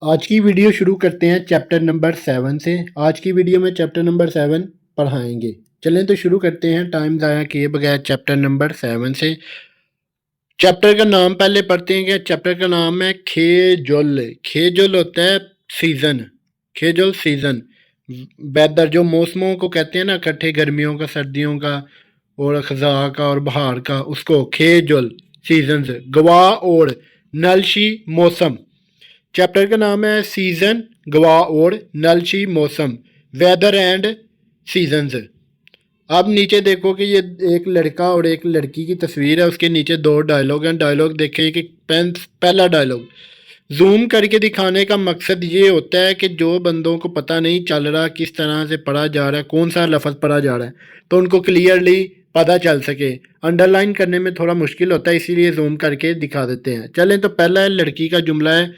आज की वीडियो शुरू करते हैं चैप्टर नंबर 7 से। आज की वीडियो में चैप्टर नंबर 7 पढ़ाएंगे। चलें तो शुरू करते हैं टाइम ज़ाया किए बगैर चैप्टर नंबर 7 से। चैप्टर का नाम पहले पढ़ते हैं कि चैप्टर का नाम है खेजुल। खेजुल होता है सीज़न। खेजुल सीज़न वेदर, जो मौसमों को कहते हैं ना इकट्ठे, गर्मियों का, सर्दियों का और ख़ज़ा का और बहार का, उसको खेजुल सीजन्स। गवा और नलशी मौसम। चैप्टर का नाम है सीजन, गवा और नलशी मौसम, वेदर एंड सीजन्स। अब नीचे देखो कि ये एक लड़का और एक लड़की की तस्वीर है, उसके नीचे दो डायलॉग हैं। डायलॉग देखिए कि पहला डायलॉग जूम करके दिखाने का मकसद ये होता है कि जो बंदों को पता नहीं चल रहा किस तरह से पढ़ा जा रहा है, कौन सा लफ्ज़ पढ़ा जा रहा है, तो उनको क्लियरली पता चल सके। अंडरलाइन करने में थोड़ा मुश्किल होता है, इसीलिए जूम करके दिखा देते हैं। चलें तो पहला है, लड़की का जुमला है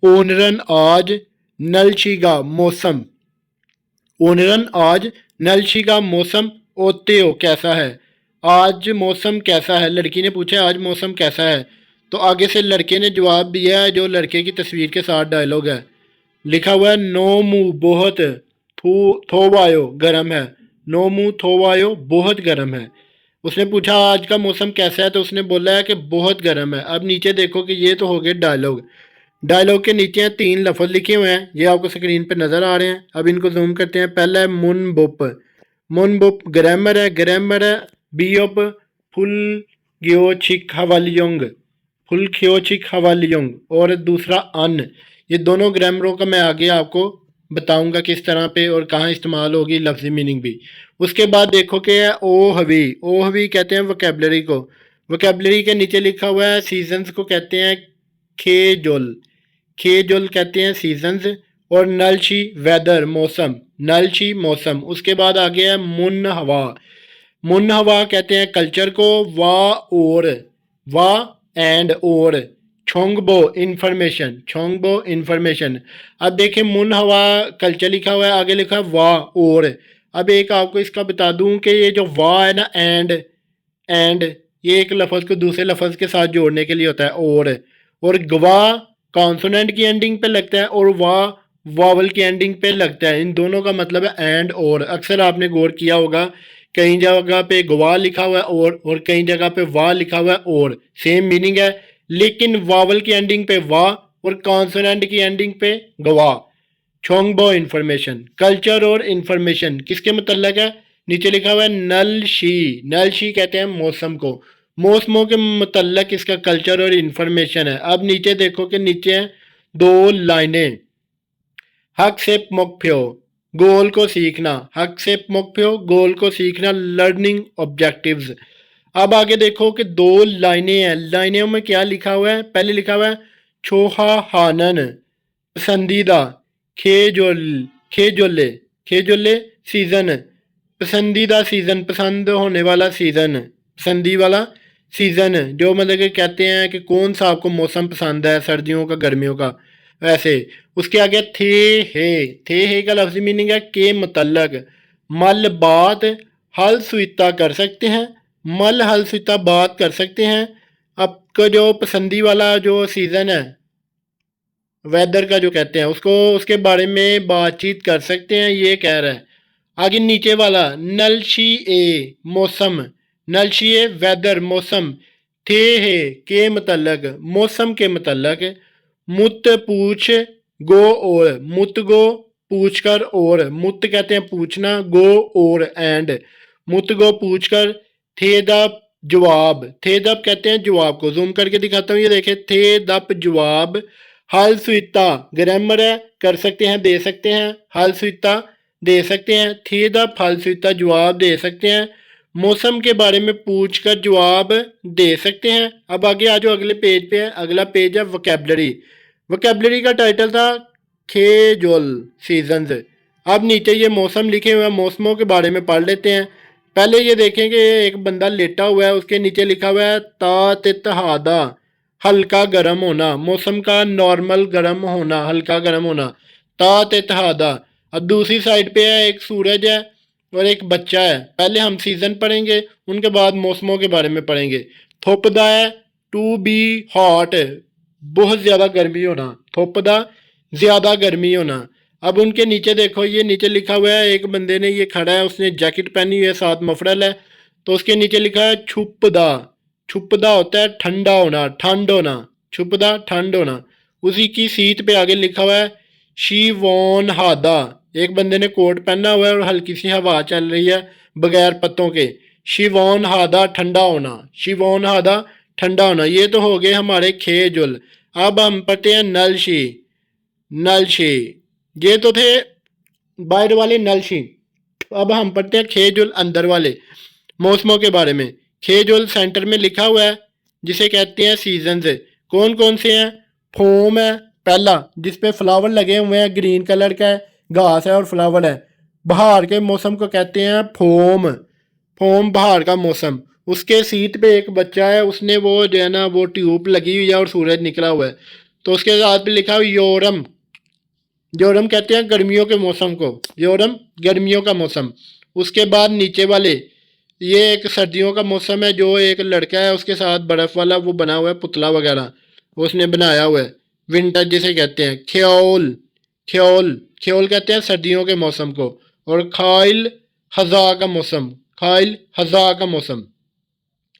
ओनरन आज नलशिगा मौसम। ओनरन आज नलशिगा मौसम ओते हो कैसा है। आज मौसम कैसा है, लड़की ने पूछा आज मौसम कैसा है, तो आगे से लड़के ने जवाब दिया है जो लड़के की तस्वीर के साथ डायलॉग है। लिखा हुआ है नो मुँह बहुत थोवायो गर्म है। नो मुँह थोवायो बहुत गर्म है। उसने पूछा आज का मौसम कैसा है, तो उसने बोला है कि बहुत गर्म है। अब नीचे देखो कि ये तो हो गए डायलॉग। डायलॉग के नीचे तीन लफ्ज़ लिखे हुए हैं, ये आपको स्क्रीन पर नज़र आ रहे हैं। अब इनको जूम करते हैं। पहला है मुन बुप। मुन बुप ग्रामर है। ग्रामर है बीओप फुल ग्यो छिक हवालियोंग। फुल ख्यो छिक हवालियोंग। और दूसरा अन। ये दोनों ग्रामरों का मैं आगे आपको बताऊंगा किस तरह पे और कहाँ इस्तेमाल होगी, लफ्ज़ी मीनिंग भी। उसके बाद देखो कि है ओ हवी। ओ हवी कहते हैं वोकेबलरी को। वोकेबलरी के नीचे लिखा हुआ है सीजन्स को कहते हैं खेजुल। खेजुल कहते हैं सीजन्स। और नलशी वेदर मौसम। नलशी मौसम। उसके बाद आ गया है मुन हवा। मुन हवा कहते हैं कल्चर को। और वा एंड और छोंगबो इंफॉर्मेशन। छोंगबो इंफॉर्मेशन। अब देखें मुन हवा कल्चर लिखा हुआ है, आगे लिखा है वा और। अब एक आपको इसका बता दूं कि ये जो वा है ना, एंड ये एक लफ्ज़ को दूसरे लफ्ज़ के साथ जोड़ने के लिए होता है। और गवा कॉन्सोनेंट की एंडिंग पे लगता है और वावल की एंडिंग पे लगता है। इन दोनों का मतलब है एंड और। अक्सर आपने गौर किया होगा कई जगह पे गवा लिखा हुआ है और कई जगह पे वाह लिखा हुआ है और, सेम मीनिंग है, लेकिन वावल की एंडिंग पे वाह और कॉन्सोनेंट की एंडिंग पे गवा। छोंगबो इंफॉर्मेशन। कल्चर और इंफॉर्मेशन किसके मतलब है, नीचे लिखा हुआ है नल शी। नल शी कहते हैं मौसम को। मौसमों के मतलब इसका कल्चर और इंफॉर्मेशन है। अब नीचे देखो कि नीचे हैं दो लाइनें। हक से मुख्यो गोल को सीखना। हक से मुख्यो गोल को सीखना, लर्निंग ऑब्जेक्टिव्स। अब आगे देखो कि दो लाइनें हैं। लाइनों में क्या लिखा हुआ है, पहले लिखा हुआ है छोहा हानन पसंदीदा। खेजोल खेजोले खेजोले सीजन। पसंदीदा सीजन, पसंद होने वाला सीजन, पसंदी वाला सीजन, जो मतलब कि कहते हैं कि कौन सा आपको मौसम पसंद है, सर्दियों का गर्मियों का, वैसे। उसके आगे थे हे का लफ्ज़ी मीनिंग है के मुतल्लक। मल बात हल सुइता कर सकते हैं। मल हल सुइता बात कर सकते हैं। आपका जो पसंदी वाला जो सीज़न है, वेदर का जो कहते हैं उसको, उसके बारे में बातचीत कर सकते हैं, ये कह रहा है। आगे नीचे वाला नलशी ए मौसम। नलशी ए वेदर मौसम। थे है के मतलब मौसम के मतलब। मुत पूछ गो और। मुत गो पूछ कर और। मुत कहते हैं पूछना, गो और एंड। मुत गो पूछ कर। थे दप जवाब। थे दप कहते हैं जवाब को। जूम करके दिखाता हूँ, ये देखे थे दप जवाब। हल सुइता ग्रामर है, कर सकते हैं दे सकते हैं। हल सुइता दे सकते हैं। थी द फल सुइता जवाब दे सकते हैं। मौसम के बारे में पूछ कर जवाब दे सकते हैं। अब आगे आ जाओ अगले पेज पे है। अगला पेज है वोकेबलरी। वोकेबलरी का टाइटल था खेजुल सीजन्स। अब नीचे ये मौसम लिखे हुए हैं, मौसमों के बारे में पढ़ लेते हैं। पहले ये देखें कि एक बंदा लेटा हुआ है, उसके नीचे लिखा हुआ है तातितहादा हल्का गर्म होना। मौसम का नॉर्मल गर्म होना, हल्का गर्म होना, तातितहादा। अब दूसरी साइड पे है एक सूरज है और एक बच्चा है। पहले हम सीजन पढ़ेंगे, उनके बाद मौसमों के बारे में पढ़ेंगे। थोपदा है टू बी हॉट, बहुत ज़्यादा गर्मी होना। थोपदा ज़्यादा गर्मी होना। अब उनके नीचे देखो, ये नीचे लिखा हुआ है, एक बंदे ने ये खड़ा है, उसने जैकेट पहनी हुई है, साथ मफरल है, तो उसके नीचे लिखा है छुपदा। छुपदा होता है ठंडा होना, ठंड होना, छुपदा ठंड होना। उसी की सीट पे आगे लिखा हुआ है शीवोन हादा। एक बंदे ने कोट पहना हुआ है और हल्की सी हवा चल रही है बगैर पत्तों के। शिवोन हादा ठंडा होना, शिवोन हादा ठंडा होना। ये तो हो गए हमारे खेजुल। अब हम पढ़ते हैं नलशी। नलशी, ये तो थे बाहर वाले नलशी। अब हम पढ़ते हैं खेजुल, अंदर वाले मौसमों के बारे में। खेजुल सेंटर में लिखा हुआ है जिसे कहते हैं सीजन से। कौन कौन से हैं? फोम है पहला, जिसपे फ्लावर लगे हुए हैं, ग्रीन कलर का है, घास है और फ्लावर है। बहार के मौसम को कहते हैं फोम। फोम बहार का मौसम। उसके सीट पे एक बच्चा है, उसने वो जो है ना वो ट्यूब लगी हुई है और सूरज निकला हुआ है, तो उसके साथ भी लिखा हुआ योरम। योरम कहते हैं गर्मियों के मौसम को, योरम गर्मियों का मौसम। उसके बाद नीचे वाले, ये एक सर्दियों का मौसम है, जो एक लड़का है उसके साथ बर्फ़ वाला वो बना हुआ है पुतला वगैरह, उसने बनाया हुआ है, विंटर जिसे कहते हैं। ख्योल, ख्योल, ख्योल कहते हैं सर्दियों के मौसम को। और खाइल हज़ा का मौसम, खाइल हज़ा का मौसम,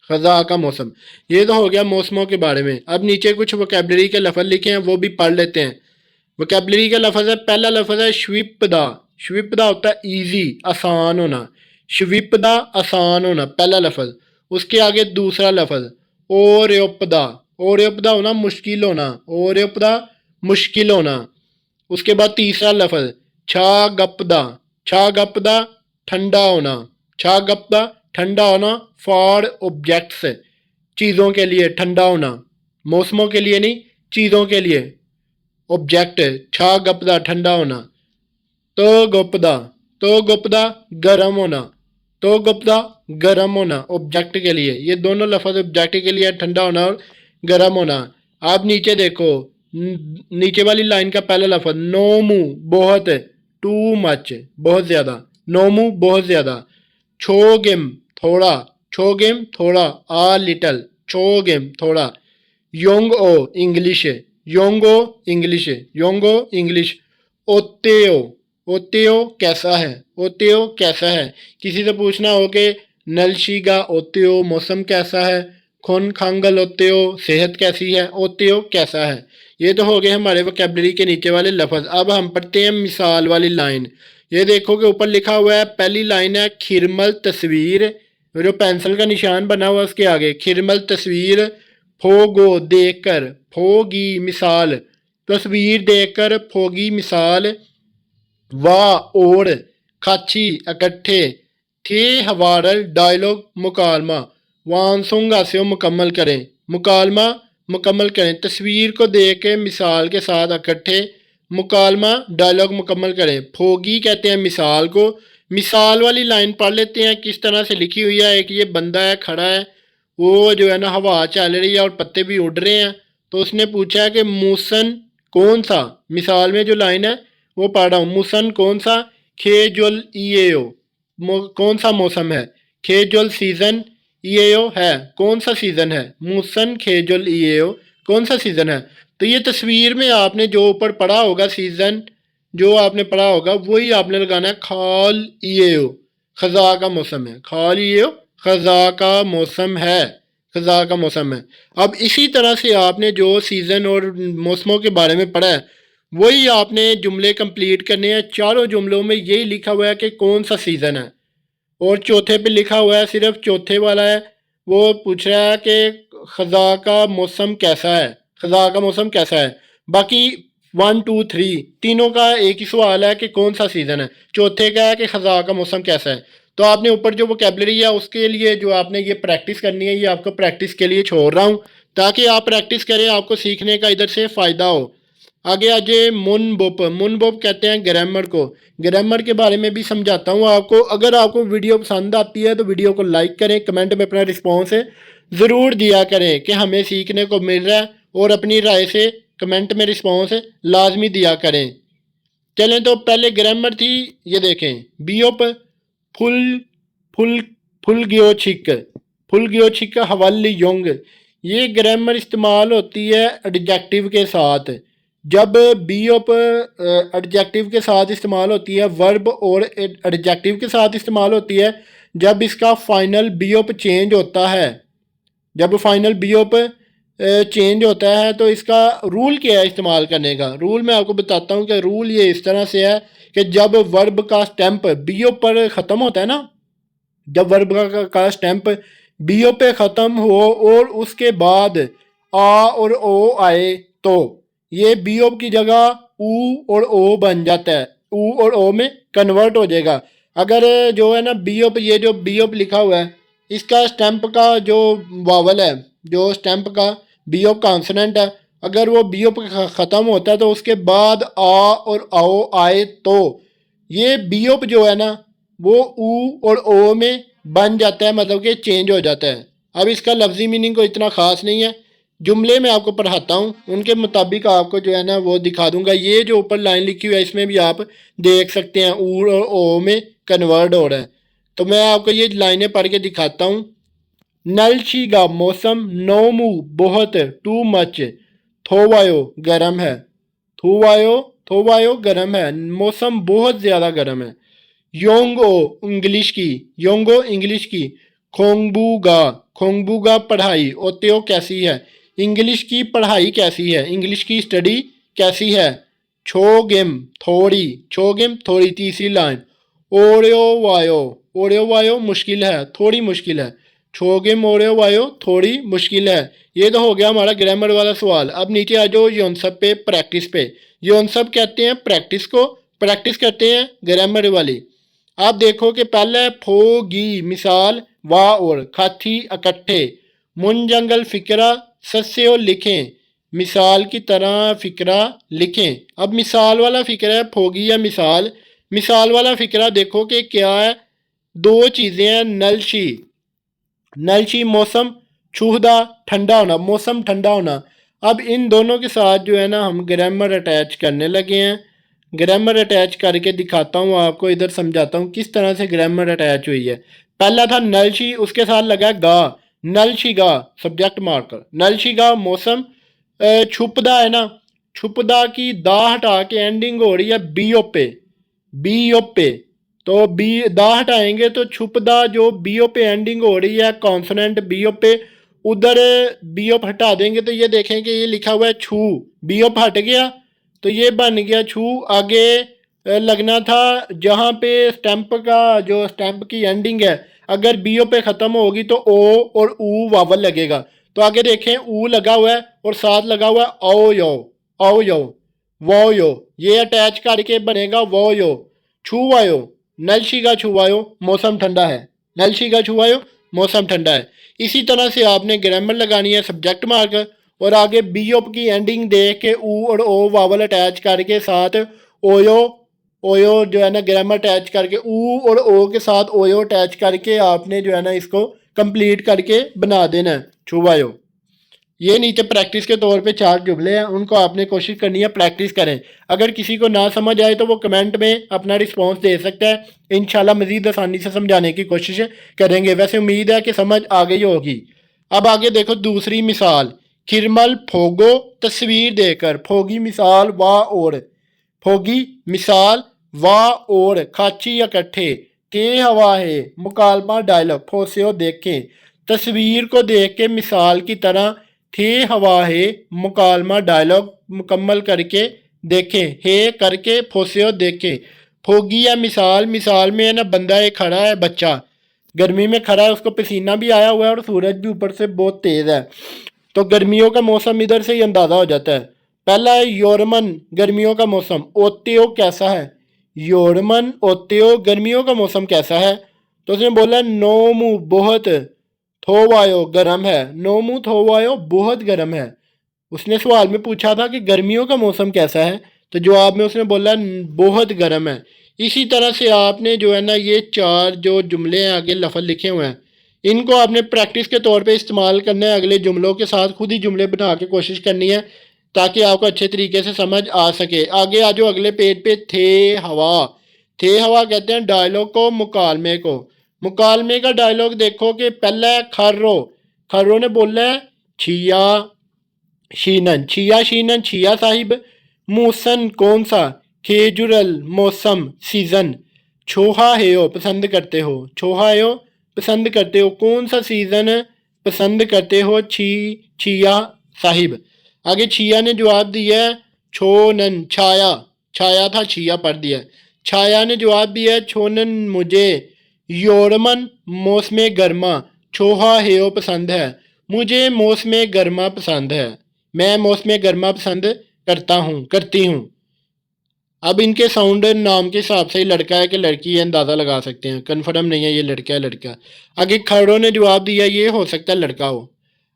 खज़ा का मौसम। ये तो हो गया मौसमों के बारे में। अब नीचे कुछ वोकेबलरी के लफ्ज़ लिखे हैं, वो भी पढ़ लेते हैं। वोकेबलरी का लफ्ज़ है, पहला लफ्ज़ है श्विपदा। श्विपदा होता है ईजी, आसान होना। श्विपदा आसान होना, पहला लफ्ज़। उसके आगे दूसरा लफ्ज़ ओरेपदा। ओरेपदा होना मुश्किल होना, ओरेपदा मुश्किल होना। उसके बाद तीसरा लफ्ज़ छा गपदा। छा गपदा ठंडा होना, छा गपदा ठंडा होना। फॉर ऑब्जेक्ट्स, चीज़ों के लिए ठंडा होना, मौसमों के लिए नहीं, चीज़ों के लिए। ऑब्जेक्ट, छा गपदा ठंडा होना। तो गुपदा, तो गुपदा गर्म होना, तो गुपदा गर्म होना ऑब्जेक्ट के लिए। ये दोनों लफ्ज़ ऑब्जेक्ट के लिए, ठंडा होना और गर्म होना। आप नीचे देखो, नीचे वाली लाइन का पहला लफ्ज़ नोमू बहुत, टू मच बहुत ज़्यादा, नोमू बहुत ज़्यादा। छोगिम थोड़ा, छोगिम थोड़ा, आ लिटल, छोगिम थोड़ा। योंगो इंग्लिश, योंगो इंग्लिश, योंगो इंग्लिश। ओतेओ, ओतेओ कैसा है, ओतेओ कैसा है। किसी से पूछना हो कि नलशीगा ओतेओ मौसम कैसा है, खुन खांगल ओतेओ सेहत कैसी है, ओतेओ कैसा है। ये तो हो गए हमारे वोकेबलरी के नीचे वाले लफ्ज़। अब हम पढ़ते हैं मिसाल वाली लाइन। ये देखो कि ऊपर लिखा हुआ है, पहली लाइन है खिरमल तस्वीर, जो पेंसिल का निशान बना हुआ है उसके आगे खिरमल तस्वीर। फोगो देखकर, फोगी मिसाल, तस्वीर देखकर फोगी मिसाल। वाह और, खाची इकट्ठे, थे हवारल डायलॉग मुकालमा। वानसुंग हास्यों मुकम्मल करें, मुकालमा मुकम्मल करें। तस्वीर को देख के मिसाल के साथ इकट्ठे, मुकालमा डायलॉग मुकम्मल करें। फोगी कहते हैं मिसाल को। मिसाल वाली लाइन पढ़ लेते हैं किस तरह से लिखी हुई है। एक ये बंदा है खड़ा है, वो जो है ना हवा चल रही है और पत्ते भी उड़ रहे हैं, तो उसने पूछा है कि मूसन कौन सा, मिसाल में जो लाइन है वो पढ़ रहा हूँ। मूसन कौन सा, खेजुल ईएओ कौन सा मौसम है, खेजुल सीजन ईएओ है कौन सा सीजन है, मूसन खेजुल ईएओ कौन सा सीजन है। तो ये तस्वीर में आपने जो ऊपर पढ़ा होगा सीजन, जो आपने पढ़ा होगा वही आपने लगाना है। खाल ईएओ खजा का मौसम है, खाल ईएओ खजा का मौसम है, खजा का मौसम है। अब इसी तरह से आपने जो सीज़न और मौसमों के बारे में पढ़ा है वही आपने जुमले कंप्लीट करने हैं। चारों जुमलों में यही लिखा हुआ है कि कौन सा सीज़न है। और चौथे पे लिखा हुआ है, सिर्फ चौथे वाला है, वो पूछ रहा है कि खजा का मौसम कैसा है, खजा का मौसम कैसा है। बाकी 1 2 3 तीनों का एक ही सवाल है कि कौन सा सीज़न है। चौथे का है कि खजा का मौसम कैसा है। तो आपने ऊपर जो वोकेबलरी है उसके लिए जो आपने ये प्रैक्टिस करनी है, ये आपको प्रैक्टिस के लिए छोड़ रहा हूँ ताकि आप प्रैक्टिस करें, आपको सीखने का इधर से फ़ायदा हो। आगे आज मुनबुप, मुनबुप कहते हैं ग्रामर को। ग्रामर के बारे में भी समझाता हूँ आपको। अगर आपको वीडियो पसंद आती है तो वीडियो को लाइक करें, कमेंट में अपना रिस्पॉन्स ज़रूर दिया करें कि हमें सीखने को मिल रहा है, और अपनी राय से कमेंट में रिस्पॉन्स लाजमी दिया करें। चलें तो पहले ग्रामर थी, ये देखें बियोप फुल फुल फुल गियो छिक, फुल गियो छिक हवल योंग। ये ग्रामर इस्तेमाल होती है एडजेक्टिव के साथ। जब बी ऑप एडजेक्टिव के साथ इस्तेमाल होती है, वर्ब और एडजेक्टिव के साथ इस्तेमाल होती है, जब इसका फाइनल बी ऑप चेंज होता है, जब फाइनल बी ऑप चेंज होता है तो इसका रूल क्या है इस्तेमाल करने का। रूल मैं आपको बताता हूँ कि रूल ये इस तरह से है कि जब वर्ब का स्टैम्प बी ऑप पर ख़त्म होता है ना, जब वर्ब का स्टैम्प बी ओ पे ख़त्म हो और उसके बाद आ और ओ आए तो ये बी ओ की जगह ऊ और ओ बन जाता है, ऊ और ओ में कन्वर्ट हो जाएगा। अगर जो है ना बी ओ पे, ये जो बी ओ पे लिखा हुआ है, इसका स्टैम्प का जो वावल है, जो स्टैम्प का बी ओ कॉन्सोनेंट है, अगर वो बी ओ पे ख़त्म होता है तो उसके बाद आ और आओ आए तो ये बी ओ पे जो है ना वो ऊ और ओ में बन जाता है, मतलब कि चेंज हो जाता है। अब इसका लफ्ज़ी मीनिंग कोई इतना ख़ास नहीं है, जुमले में आपको पढ़ाता हूँ उनके मुताबिक आपको जो है ना वो दिखा दूंगा। ये जो ऊपर लाइन लिखी हुई है इसमें भी आप देख सकते हैं ऊ और ओ में कन्वर्ट हो रहा है। तो मैं आपको ये लाइनें पढ़ के दिखाता हूँ। नलशीगा मौसम, नोमू बहुत, टू मच, थोवायो गर्म है, थोवायो थोवायो गर्म है, मौसम बहुत ज़्यादा गर्म है। योंगो इंग्लिश की, योंगो इंग्लिश की। खोंगबूगा, खोंगबूगा पढ़ाई, ओत्यो कैसी है, इंग्लिश की पढ़ाई कैसी है, इंग्लिश की स्टडी कैसी है। छोगिम थोड़ी, छोगिम थोड़ी, तीसरी लाइन। ओरियो वायो, ओरियो वायो मुश्किल है, थोड़ी मुश्किल है। छोगिम ओरियो वायो थोड़ी मुश्किल है। ये तो हो गया हमारा ग्रामर वाला सवाल। अब नीचे आ जाओ योनसब पे, प्रैक्टिस पे। योनसब कहते हैं प्रैक्टिस को, प्रैक्टिस करते हैं ग्रामर वाली। आप देखो कि पहले फोगी मिसाल, वाह और, खाथी इकट्ठे, मुन जंगल फिक्रा, सस्यो लिखें, मिसाल की तरह फिक्रा लिखें। अब मिसाल वाला फिक्रा है फोगी या मिसाल। मिसाल वाला फिक्रा देखो कि क्या है, दो चीज़ें हैं। नलशी, नलशी मौसम, छूहदा ठंडा होना, मौसम ठंडा होना। अब इन दोनों के साथ जो है ना हम ग्रामर अटैच करने लगे हैं। ग्रामर अटैच करके दिखाता हूँ आपको, इधर समझाता हूँ किस तरह से ग्रामर अटैच हुई है। पहला था नलशी, उसके साथ लगा गा, नलशिगा सब्जेक्ट मार्कर, नलशिगा मौसम। छुपदा है ना, छुपदा की दा हटा के एंडिंग हो रही है बी ओ पे, बी ओ पे। तो बी दा हटाएंगे तो छुपदा जो बी ओ पे एंडिंग हो रही है कॉन्सोनेंट बी ओ पे, उधर बी ओ हटा देंगे तो ये देखेंगे ये लिखा हुआ है छू, बी ओ हट गया तो ये बन गया छू। आगे लगना था जहाँ पे स्टैम्प का जो स्टैम्प की एंडिंग है, अगर बी ओ पे ख़त्म होगी तो ओ और ऊ वावल लगेगा। तो आगे देखें ऊ लगा हुआ है और साथ लगा हुआ है ओ यो, ओ यो, वो यो, ये अटैच करके बनेगा वो यो। छुवायो, नलशिगा छुवायो मौसम ठंडा है, नलशिगा छुवायो मौसम ठंडा है। इसी तरह से आपने ग्रामर लगानी है सब्जेक्ट मार्कर, और आगे बी ओ की एंडिंग देख के ऊ और ओ वावल अटैच करके साथ ओयो, ओयो जो है ना ग्रामर अटैच करके ऊ और ओ के साथ ओयो अटैच करके आपने जो है ना इसको कंप्लीट करके बना देना है छुवायो। ये नीचे प्रैक्टिस के तौर पे चार जुमले हैं, उनको आपने कोशिश करनी है प्रैक्टिस करें। अगर किसी को ना समझ आए तो वो कमेंट में अपना रिस्पांस दे सकता है, इंशाल्लाह मज़ीद आसानी से समझाने की कोशिश करेंगे। वैसे उम्मीद है कि समझ आ गई होगी। अब आगे देखो दूसरी मिसाल, खिरमल फोगो तस्वीर देकर, फोगी मिसाल वाह और, फोगी मिसाल वाह और, खाची इकट्ठे, के हवा है मुकालमा डायलॉग, फोसियो देखें, तस्वीर को देख के मिसाल की तरह, थे हवा है मुकालमा डायलॉग मुकम्मल करके देखें, हे करके फोसियो देखें। फोगी या मिसाल, मिसाल में है ना बंदा एक खड़ा है, बच्चा गर्मी में खड़ा है, उसको पसीना भी आया हुआ है और सूरज भी ऊपर से बहुत तेज़ है, तो गर्मियों का मौसम इधर से ही अंदाज़ा हो जाता है। पहला है योरमन, गर्मियों का मौसम, ओत्यो कैसा है, योरमन ओत्यो गर्मियों का मौसम कैसा है। तो उसने बोला नोमू बहुत, थोवायो गर्म है, नोमू थोवायो बहुत गर्म है। उसने सवाल में पूछा था कि गर्मियों का मौसम कैसा है, तो जवाब में उसने बोला बहुत गर्म है। इसी तरह से आपने जो है ना ये चार जो जुमले हैं आगे लफज लिखे हुए हैं, इनको आपने प्रैक्टिस के तौर पे इस्तेमाल करना है। अगले जुमलों के साथ खुद ही जुमले बना के कोशिश करनी है ताकि आपको अच्छे तरीके से समझ आ सके। आगे आ जाओ अगले पेज पे, थे हवा, थे हवा कहते हैं डायलॉग को, मुकालमे को। मुकालमे का डायलॉग देखो कि पहला है खर्रो, खर्रो ने बोला है छिया शीनन, छिया शीनन छिया साहिब, मौसन कौन सा, खेजुरल मौसम सीजन, छोहा है हो पसंद करते हो, छोहा है हो पसंद करते हो, कौन सा सीजन पसंद करते हो, छिया साहिब। आगे छिया ने जवाब दिया है छोनन छाया, छाया था छिया पढ़ दिया। छाया ने जवाब दिया है छोनन मुझे, योरमन मौसम गर्मा, छोहा हेयो पसंद है, मुझे मौसम गर्मा पसंद है, मैं मौसम गर्मा पसंद करता हूँ करती हूँ। अब इनके साउंड नाम के हिसाब से ही लड़का है कि लड़की है अंदाज़ा लगा सकते हैं, कन्फर्म नहीं है ये लड़का है लड़का। आगे खड़ों ने जवाब दिया ये हो सकता है लड़का हो।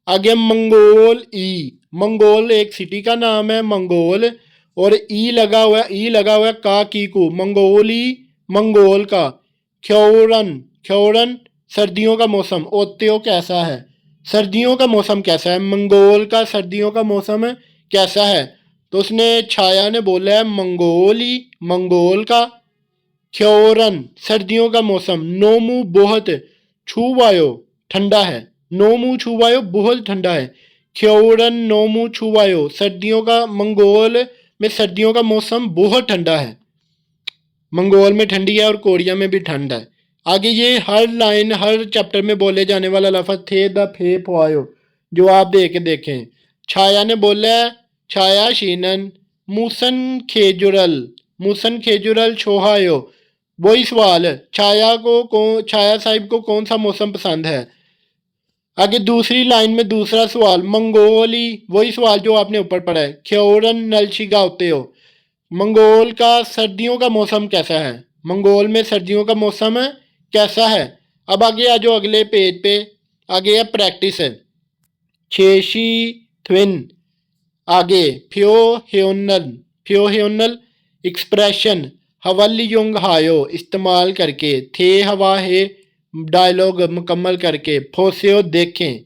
आगे मंगोल ई, मंगोल एक सिटी का नाम है मंगोल, और ई लगा हुआ है, ई लगा हुआ है का की को, मंगोली मंगोल का। ख्योरन, ख्योरन सर्दियों का मौसम, ओत्यो कैसा है, सर्दियों का मौसम कैसा है, मंगोल का सर्दियों का मौसम कैसा है। तो उसने छाया ने बोला है मंगोली मंगोल का। ख्योरन सर्दियों का मौसम, नोमू बहुत, छुवायो ठंडा है, नोमू छुवायो बहुत ठंडा है, ख्योरन नोमू छुवायो सर्दियों का, मंगोल में सर्दियों का मौसम बहुत ठंडा है, मंगोल में ठंडी है और कोरिया में भी ठंड है। आगे ये हर लाइन हर चैप्टर में बोले जाने वाला लफ्ज थे द फे पोआयो, जो आप दे के देखें। छाया ने बोला है छाया शीनन मूसन खेजुरल, मूसन खेजुरल छोहायो, वही सवाल छाया को कौन, छाया साहिब को कौन सा मौसम पसंद है। आगे दूसरी लाइन में दूसरा सवाल मंगोली, वही सवाल जो आपने ऊपर पढ़ा है, ख्योरन नलशिगा होते हो, मंगोल का सर्दियों का मौसम कैसा है, मंगोल में सर्दियों का मौसम कैसा है। अब आगे आ जाओ अगले पेज पे, आगे है प्रैक्टिस है। छेशी थ्विन, आगे फ्यो ह्योनल, फ्यो ह्योनल एक्सप्रेशन हवल हायो इस्तेमाल करके, थे हवा है डायलॉग मुकम्मल करके, फोसियो देखें,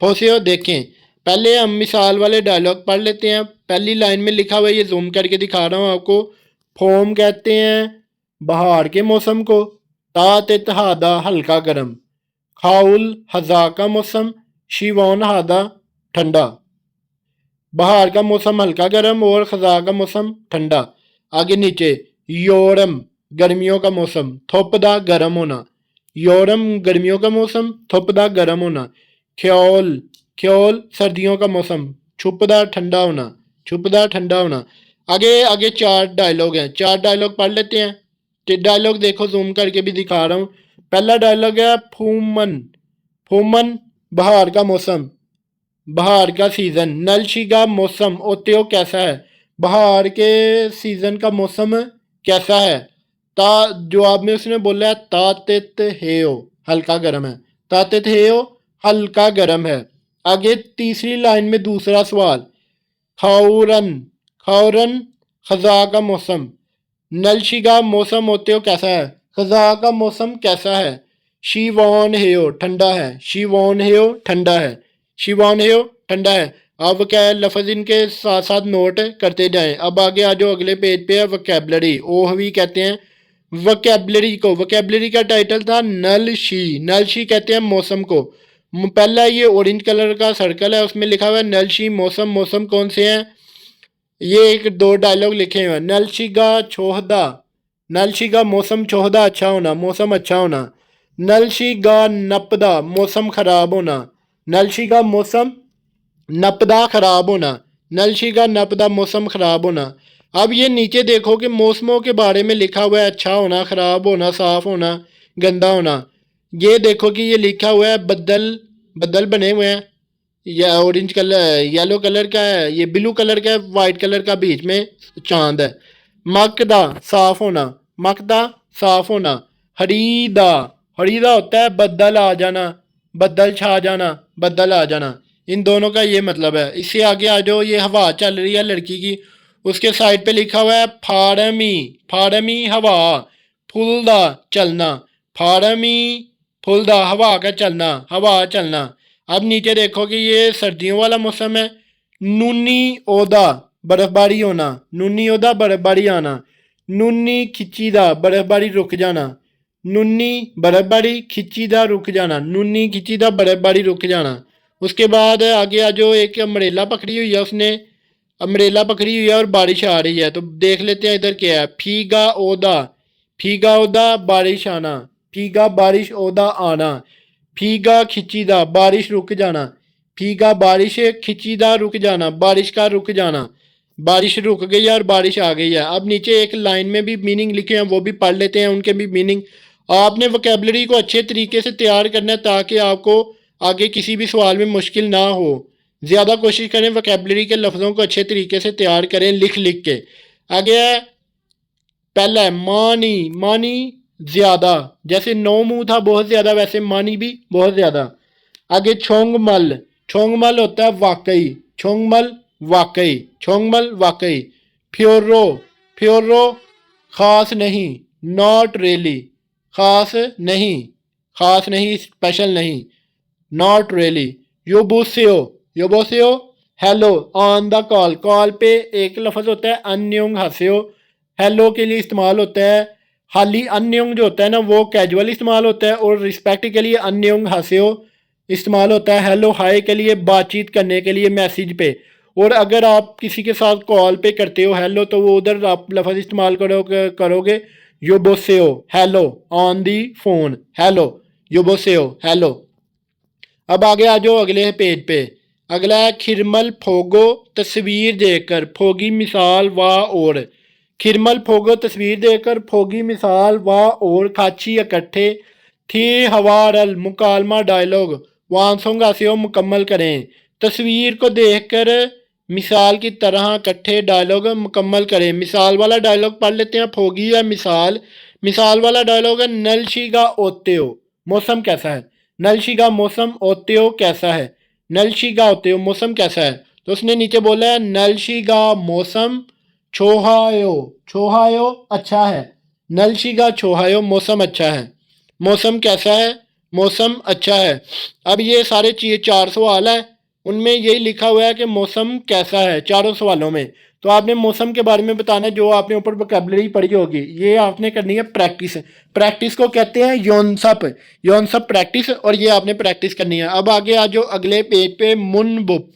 फोसियो देखें। पहले हम मिसाल वाले डायलॉग पढ़ लेते हैं। पहली लाइन में लिखा हुआ है, ये जूम करके दिखा रहा हूँ आपको, फोम कहते हैं बहार के मौसम को, तात इतहादा हल्का गर्म, खाउल हजा का मौसम, शिवौन हादा ठंडा, बहार का मौसम हल्का गर्म और खजा का मौसम ठंडा। आगे नीचे योरम गर्मियों का मौसम, थोपदा गर्म होना, योरम गर्मियों का मौसम, थोपदा गर्म होना। ख्योल, ख्योल सर्दियों का मौसम, छुपदा ठंडा होना, छुपदा ठंडा होना। आगे आगे चार डायलॉग हैं, चार डायलॉग पढ़ लेते हैं। डायलॉग देखो जूम करके भी दिखा रहा हूँ। पहला डायलॉग है फूमन, फूमन बहार का मौसम, बहार का सीजन, नलशिगा मौसम ओत्यो कैसा है, बहार के सीजन का मौसम कैसा है। ता जवाब में उसने बोला है तातित हेयो हल्का गर्म है, तातित हेयो हल्का गर्म है। आगे तीसरी लाइन में दूसरा सवाल, खाउरन, खाउरन खजा का मौसम, नलशिगा मौसम ओत्यो कैसा है, खजा का मौसम कैसा है। शिवॉन हेयो ठंडा है, शिवॉन हेयो ठंडा है, शिवॉन हेयो ठंडा है। अब क्या है लफज इनके साथ साथ नोट करते जाएं। अब आगे आ जाओ अगले पेज पे है वोकैबलरी, ओह भी कहते हैं वोकैबलरी को। वोकैबलरी का टाइटल था नल शी, नल शी कहते हैं मौसम को। पहला ये ऑरेंज कलर का सर्कल है, उसमें लिखा हुआ है नल शी मौसम, मौसम कौन से हैं। ये एक दो डायलॉग लिखे हुए हैं, नलशिगा छोहदा, नलशिगा मौसम, छोहदा अच्छा होना मौसम अच्छा होना, नलशिगा नपदा मौसम खराब होना, नलशिगा मौसम नपदा खराब होना, नलशिगा नपदा मौसम खराब होना। अब ये नीचे देखो कि मौसमों के बारे में लिखा हुआ है, अच्छा होना, खराब होना, साफ होना, गंदा होना। ये देखो कि ये लिखा हुआ है बदल, बदल बने हुए हैं, या ऑरेंज कलर येलो कलर का है, ये ब्लू कलर का है, वाइट कलर का बीच में चांद है। मकदा साफ होना, मकदा साफ होना। हरीदा, हरीदा होता है बदल आ जाना, बदल छा जाना, बदल आ जाना। इन दोनों का ये मतलब है। इससे आगे आ जाओ, ये हवा चल रही है लड़की की, उसके साइड पे लिखा हुआ है फारमी, फारमी हवा, फुलदा चलना, फारमी फुलदा हवा का चलना, हवा चलना। अब नीचे देखो कि ये सर्दियों वाला मौसम है। नूनी ओदा बर्फबारी होना, नूनी ओदा बर्फबारी आना, नूनी खिंचीदा बर्फबारी रुक जाना, नूनी बर्फबारी खिंचीदा रुक जाना, नूनी खिंचीदा बर्फबारी रुक जाना। उसके बाद आगे आ जो एक अम्ब्रेला पकड़ी हुई है उसने, अम्ब्रेला पकड़ी हुई है और बारिश आ रही है। तो देख लेते हैं इधर क्या है। फीगा ओदा, फीगा ओदा बारिश आना, फीगा बारिश ओदा आना, फीगा खिंचीदा बारिश रुक जाना, फीगा बारिश खिंचीदा रुक जाना, बारिश का रुक जाना। बारिश रुक गई है और बारिश आ गई है। अब नीचे एक लाइन में भी मीनिंग लिखे हैं, वो भी पढ़ लेते हैं, उनके भी मीनिंग। आपने वोकेबलरी को अच्छे तरीके से तैयार करना है ताकि आपको आगे किसी भी सवाल में मुश्किल ना हो। ज़्यादा कोशिश करें वोकेबलरी के लफ्ज़ों को अच्छे तरीके से तैयार करें लिख लिख के। आगे है पहला है मानी, मानी ज़्यादा, जैसे नौ मुँह था बहुत ज़्यादा, वैसे मानी भी बहुत ज़्यादा। आगे छोंगमल, छोंगमल होता है वाकई, छोंगमल वाकई, छोंगमल वाकई। फ्योरो, फ्योरो खास नहीं, नॉट रियली, खास नहीं, खास नहीं, स्पेशल नहीं, नॉट रियली। योबोसियो, योबोसियो hello on the call, call पे एक लफ्ज़ होता है अन्योंग हस्यो, हेलो के लिए इस्तेमाल होता है। हाली अन्योंग जो होता है ना वो कैजुअल इस्तेमाल होता है, और रिस्पेक्ट के लिए अन्योंग हस्यो इस्तेमाल होता है। हेलो हाय के लिए बातचीत करने के लिए मैसेज पे। और अगर आप किसी के साथ कॉल पे करते हो हेलो, तो वो उधर आप लफ्ज़ इस्तेमाल करोगे योबोसेओ, hello on the phone, hello योबोसेओ हेलो। अब आगे आ जाओ अगले पेज पे। अगला है खिरमल फोगो तस्वीर देखकर, फोगी मिसाल व और। खिरमल फोगो तस्वीर देखकर, फोगी मिसाल व और, खाची इकट्ठे, थी हवारल मुकालमा डायलॉग, वांसोंगासियो मुकम्मल करें। तस्वीर को देखकर मिसाल की तरह इकट्ठे डायलॉग मुकम्मल करें। मिसाल वाला डायलॉग पढ़ लेते हैं, फोगी या मिसाल। मिसाल वाला डायलॉग है नलशीगा ओत्यो, मौसम कैसा है। नलशीगा मौसम, ओत्यो कैसा है। नलशीगा ओत्यो मौसम कैसा है। तो उसने नीचे बोला है नलशीगा मौसम छोहायो, छोहायो अच्छा है। नलशीगा छोहायो मौसम अच्छा है। मौसम कैसा है, मौसम अच्छा है। अब ये सारे चीज़ 4 सवाल है, उनमें यही लिखा हुआ है कि मौसम कैसा है चारों सवालों में। तो आपने मौसम के बारे में बताना है जो आपने ऊपर वोकैबुलरी पढ़ी होगी, ये आपने करनी है प्रैक्टिस। प्रैक्टिस को कहते हैं योनसप, योनसप प्रैक्टिस, और ये आपने प्रैक्टिस करनी है। अब आगे आ जाओ अगले पेज पे मुनबुप।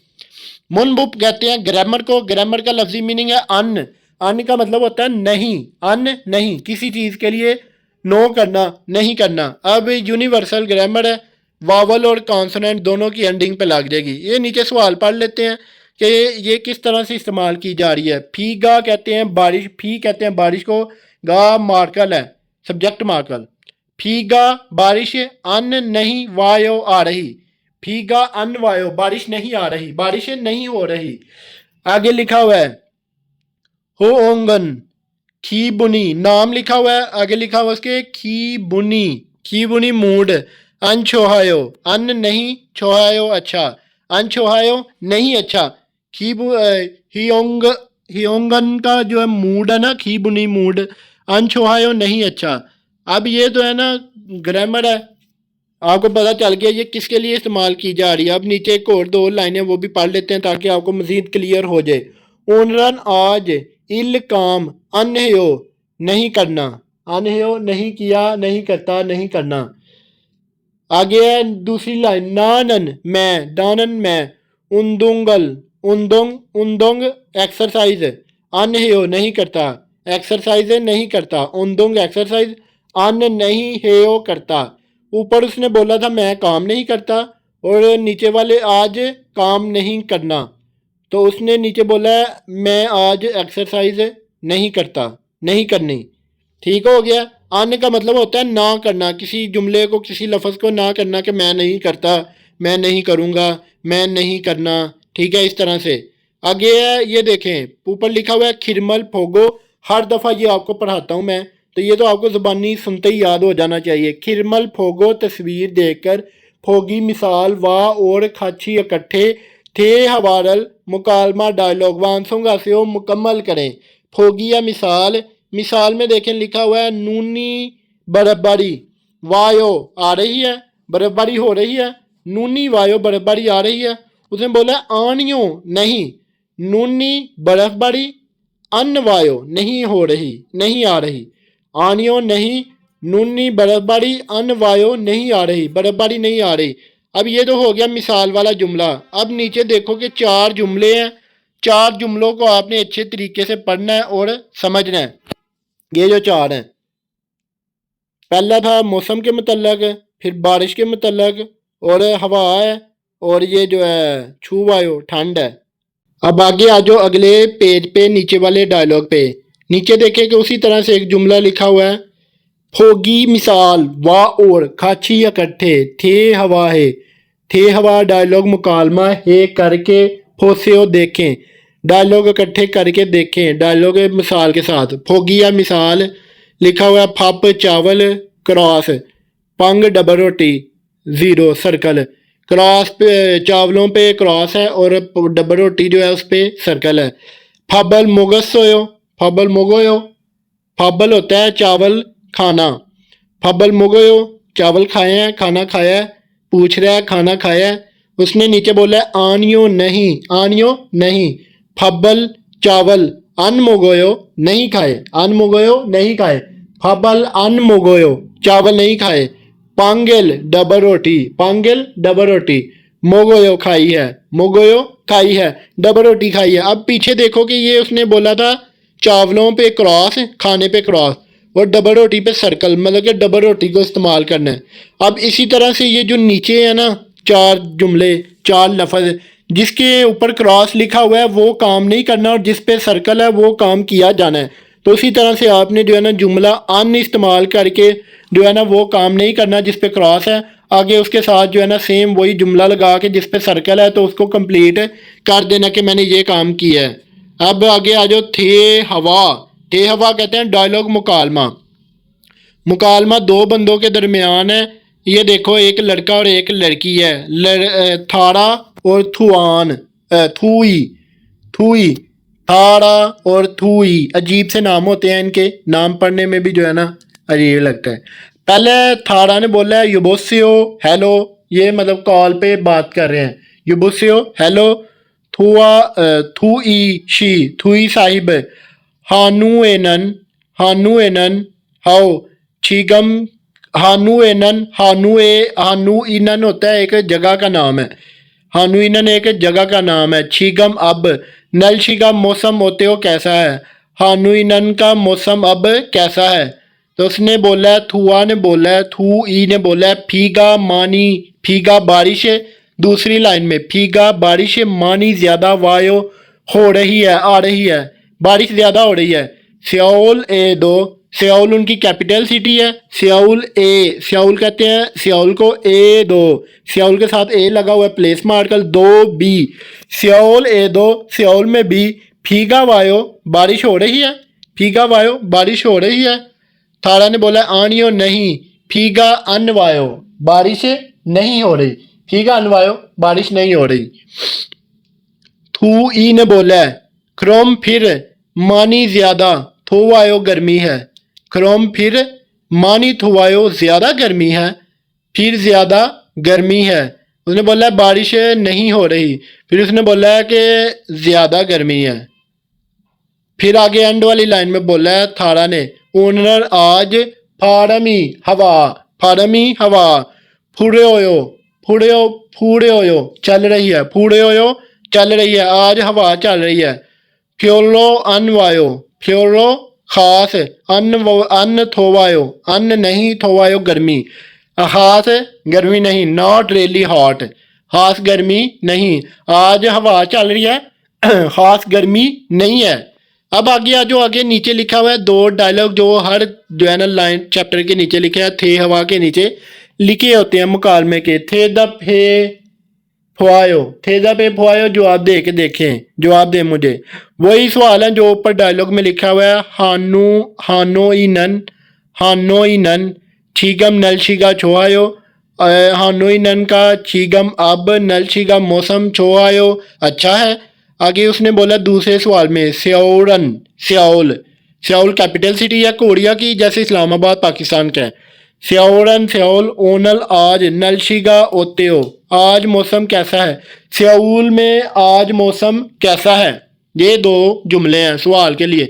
मुनबुप कहते हैं ग्रामर को। ग्रामर का लफ्जी मीनिंग है अन, अन का मतलब होता है नहीं, अन नहीं, किसी चीज़ के लिए नो करना, नहीं करना। अब यूनिवर्सल ग्रामर है, वावल और कॉन्सोनेंट दोनों की एंडिंग पे लग जाएगी। ये नीचे सवाल पढ़ लेते हैं कि ये किस तरह से इस्तेमाल की जा रही है। फीगा कहते हैं बारिश, फी कहते हैं बारिश को, गा मार्कल है, सब्जेक्ट मार्कल। फीगा बारिश, अन नहीं वायो आ रही, फीगा अन वायो बारिश नहीं आ रही, बारिश नहीं हो रही। आगे लिखा हुआ है हो ओंगन, खी बुनी नाम लिखा हुआ है, आगे लिखा हुआ उसके खी बुनी, खी बुनी मूड। अन छोहायो, अन नहीं, छोहायो अच्छा, अन छोहायो नहीं अच्छा। खी हियोंग, हियोंगन का जो है मूड है ना, खी बुनी मूड, अन छोहायो नहीं अच्छा। अब ये तो है ना ग्रामर है, आपको पता चल गया ये किसके लिए इस्तेमाल की जा रही है। अब नीचे एक और 2 लाइनें वो भी पढ़ लेते हैं ताकि आपको मजीद क्लियर हो जाए। ओनरन आज, इल काम, अनहयो नहीं करना, अनहयो नहीं किया, नहीं करता, नहीं करना। आगे है दूसरी लाइन नानन मैं, दानन मैं, उन्दुंगल, उन्दुंग, उन्दुंग एक्सरसाइज, अनहयो नहीं करता, एक्सरसाइज नहीं करता, उन्दुंग एक्सरसाइज, अन नहीं हेयो करता। ऊपर उसने बोला था मैं काम नहीं करता, और नीचे वाले आज काम नहीं करना, तो उसने नीचे बोला है मैं आज एक्सरसाइज नहीं करता, नहीं करनी। ठीक हो गया। अन का मतलब होता है ना करना, किसी जुमले को, किसी लफ्ज़ को ना करना, कि मैं नहीं करता, मैं नहीं करूँगा, मैं नहीं करना। ठीक है, इस तरह से। आगे है ये देखें ऊपर लिखा हुआ है खिरमल फोगो। हर दफ़ा ये आपको पढ़ाता हूँ मैं, तो ये तो आपको ज़बानी सुनते ही याद हो जाना चाहिए। खिरमल फोगो तस्वीर देखकर, फोगी मिसाल व और खाची इकट्ठे, थे हवारल मुकालमा डायलॉग, वांसोंगा से वो मुकम्मल करें। फोगी या मिसाल, मिसाल में देखें लिखा हुआ है नूनी बर्फबारी, वायो आ रही है, बर्फबारी हो रही है, नूनी वायो बर्फबारी आ रही है। उसने बोला आनियो नहीं, नूनी बर्फबारी, अन वायो नहीं हो रही, नहीं आ रही, आनियो नहीं, नूनी बर्फबारी, अन वायो नहीं आ रही, बर्फबारी नहीं आ रही। अब ये तो हो गया मिसाल वाला जुमला। अब नीचे देखो कि 4 जुमले हैं, चार जुमलों को आपने अच्छे तरीके से पढ़ना है और समझना है। ये जो चार हैं, पहला था मौसम के मुतल्लक, फिर बारिश के मुतल्लक, और हवा है, और ये जो है छू वायु ठंड है। अब आगे आ जाओ अगले पेज पे, नीचे वाले डायलॉग पे। नीचे देखें कि उसी तरह से एक जुमला लिखा हुआ है, फोगी मिसाल वाह और खाची इकट्ठे थे हवा है। थे हवा डायलॉग मुकालमा है करके फोसे देखें, डायलॉग इकट्ठे करके देखें डायलॉग मिसाल के साथ। फोगी या मिसाल लिखा हुआ है, फप चावल क्रॉस, पंग डबल रोटी ज़ीरो सर्कल। क्रॉस पे चावलों पे क्रॉस है और डबल रोटी जो है उस पे सर्कल है। फबल मुगस होयो, फबल मुगोयो, फबल होता है चावल खाना, फबल मुगोयो चावल खाए हैं, खाना खाया है। पूछ रहा है खाना खाया है, उसने नीचे बोला है आनियो नहीं, आनियो नहीं। फबल चावल अन मुगोयो नहीं खाए, अन मुगोयो नहीं खाए, फबल अन मुगोयो चावल नहीं खाए। पांगल डबल रोटी, पांगल डबल रोटी, मोगोयो खाई है, मोगोयो खाई है, डबल रोटी खाई है। अब पीछे देखो कि ये उसने बोला था चावलों पे क्रॉस, खाने पे क्रॉस, और डबल रोटी पे सर्कल, मतलब कि डबल रोटी को इस्तेमाल करना है। अब इसी तरह से ये जो नीचे है ना चार जुमले, चार लफ्ज़, जिसके ऊपर क्रॉस लिखा हुआ है वो काम नहीं करना, और जिस पे सर्कल है वो काम किया जाना है। तो उसी तरह से आपने जो है ना जुमला अन इस्तेमाल करके जो है ना वो काम नहीं करना जिस पे क्रॉस है। आगे उसके साथ जो है ना सेम वही जुमला लगा के जिस पे सर्कल है तो उसको कंप्लीट कर देना कि मैंने ये काम किया है। अब आगे आ जाओ थे हवा। थे हवा कहते हैं डायलॉग मुकालमा। मुकालमा दो बंदों के दरमियान है। ये देखो एक लड़का और एक लड़की है, थाड़ा और थुआन, थुई, थुई, थाड़ा और थुई, अजीब से नाम होते हैं इनके, नाम पढ़ने में भी जो है ना अजीब लगता है। पहले थाड़ा ने बोला है युबोसियो हेलो, ये मतलब कॉल पे बात कर रहे हैं, युबोसियो hello. Thua Thuy she, Thuy Sahib, हानुएनन, हानुएनन how चीगम, हानुएनन, हानुए, हानुइनन होता है एक जगह का नाम है, हानुइनन एक जगह का नाम है। छीगम अब, नलशी का मौसम होते हो कैसा है, हानुइनन का मौसम अब कैसा है। तो उसने बोला है, थुआ ने बोला है, थू ई ने बोला है, फीगा मानी, फीगा बारिश है। दूसरी लाइन में फीगा बारिश मानी ज्यादा वायो हो रही है, आ रही है, बारिश ज्यादा हो रही है। सियाउल ए दो, सियाउल उनकी कैपिटल सिटी है। सियाउल ए, सियाउल कहते हैं सियाउल को, ए दो, सियाउल के साथ ए लगा हुआ है प्लेस मार्कर, दो बी, सियाउल ए दो, सियाउल में बी। फीगा वायो बारिश हो रही है, फीगा वायो बारिश हो रही है। थाड़ा ने बोला आनियो नहीं, फीगा अनवायो बारिश नहीं हो रही, फीगा अनवायो बारिश नहीं हो रही। थू ई ने बोला है क्रोम फिर मानी ज्यादा थोवायो गर्मी है, क्रोम फिर मानी थोवायो ज्यादा गर्मी है, फिर ज्यादा गर्मी है। उसने बोला है बारिश नहीं हो रही, फिर उसने बोला है कि ज्यादा गर्मी है। फिर आगे एंड वाली लाइन में बोला है थाड़ा ने, ओनर आज फारमी हवा, फारमी हवा, फूड़े होयो, फूड़े हो, फूड़े होयो चल रही है, फूड़े होयो चल रही है, आज हवा चल रही है। फ्योरो अनवायो, फ्योरो खास, अन थोवायो, अन नहीं थोवायो गर्मी, खास गर्मी नहीं, नॉट रियली हॉट, खास गर्मी नहीं, आज हवा चल रही है, खास गर्मी नहीं है। अब आगे आ जो आगे नीचे लिखा हुआ है दो डायलॉग जो हर जो है ना लाइन चैप्टर के नीचे लिखे हैं, थे हवा के नीचे लिखे होते हैं मुकालमे के। थे द फे फुआयो, थे द पे फुआयो, जवाब दे के देखें, जवाब दे मुझे। वही सवाल है जो ऊपर डायलॉग में लिखा हुआ है, हानु हानो ई नन, हानो ई नन छीगम नलशिगा छोआयो, हानो ई नन का छीगम अब नलशिगा मौसम छोआयो अच्छा है। आगे उसने बोला दूसरे सवाल में सियाओरन, सियाओल, सियाओल कैपिटल सिटी है कोरिया की, जैसे इस्लामाबाद पाकिस्तान का है। सियाओरन सियाओल ओनल आज नलशिगा ओतेओ, आज मौसम कैसा है, सियाउल में आज मौसम कैसा है। ये दो जुमले हैं सवाल के लिए।